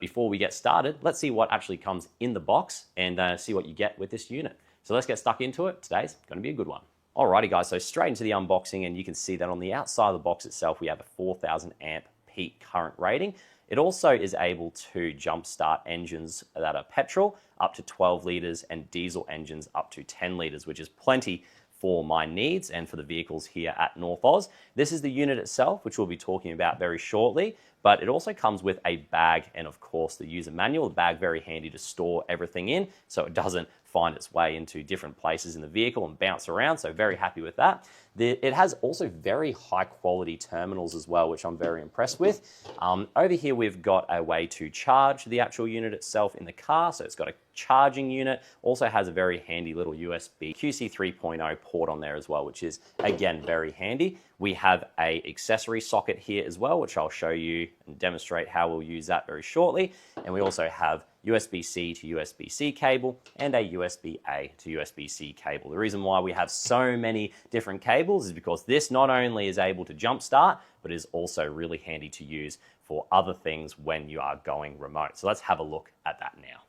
before we get started, let's see what actually comes in the box and see what you get with this unit. So let's get stuck into it. Today's going to be a good one. Alrighty guys, so straight into the unboxing, and you can see that on the outside of the box itself, we have a 4,000 amp peak current rating. It also is able to jumpstart engines that are petrol up to 12 litres and diesel engines up to 10 litres, which is plenty for my needs and for the vehicles here at North Oz. This is the unit itself, which we'll be talking about very shortly, but it also comes with a bag and of course the user manual. The bag very handy to store everything in so it doesn't find its way into different places in the vehicle and bounce around, so very happy with that. It has also very high quality terminals as well, which I'm very impressed with. Over here we've got a way to charge the actual unit itself in the car, so it's got a charging unit, also has a very handy little USB QC 3.0 port on there as well, which is again very handy. We have a accessory socket here as well, which I'll show you and demonstrate how we'll use that very shortly. And we also have USB-C to USB-C cable and a USB-A to USB-C cable. The reason why we have so many different cables is because this not only is able to jumpstart, but is also really handy to use for other things when you are going remote. So let's have a look at that now.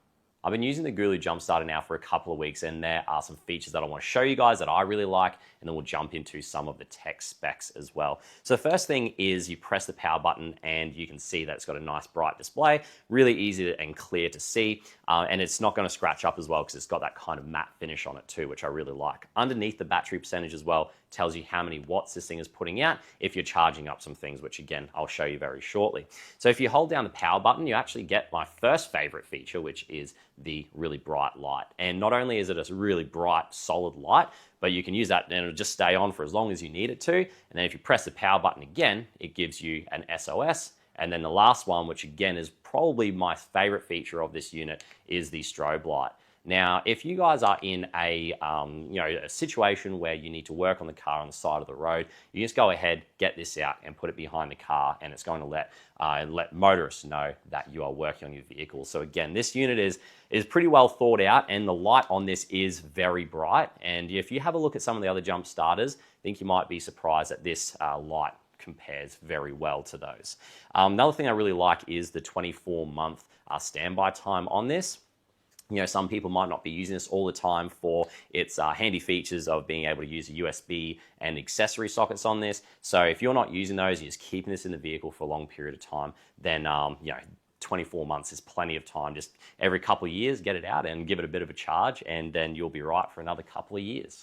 I've been using the GOOLOO Jumpstarter now for a couple of weeks, and there are some features that I want to show you guys that I really like, and then we'll jump into some of the tech specs as well. So the first thing is you press the power button and you can see that it's got a nice bright display, really easy and clear to see, and it's not going to scratch up as well because it's got that kind of matte finish on it too, which I really like. Underneath the battery percentage as well tells you how many watts this thing is putting out if you're charging up some things, which again, I'll show you very shortly. So if you hold down the power button, you actually get my first favorite feature, which is the really bright light. And not only is it a really bright, solid light, but you can use that and it'll just stay on for as long as you need it to. And then if you press the power button again, it gives you an SOS. And then the last one, which again is probably my favorite feature of this unit, is the strobe light. Now, if you guys are in a situation where you need to work on the car on the side of the road, you just go ahead, get this out and put it behind the car, and it's going to let motorists know that you are working on your vehicle. So again, this unit is pretty well thought out, and the light on this is very bright. And if you have a look at some of the other jump starters, I think you might be surprised that this light compares very well to those. Another thing I really like is the 24-month standby time on this. You know, some people might not be using this all the time for its handy features of being able to use a USB and accessory sockets on this. So if you're not using those, you're just keeping this in the vehicle for a long period of time, then 24 months is plenty of time. Just every couple of years, get it out and give it a bit of a charge, and then you'll be right for another couple of years.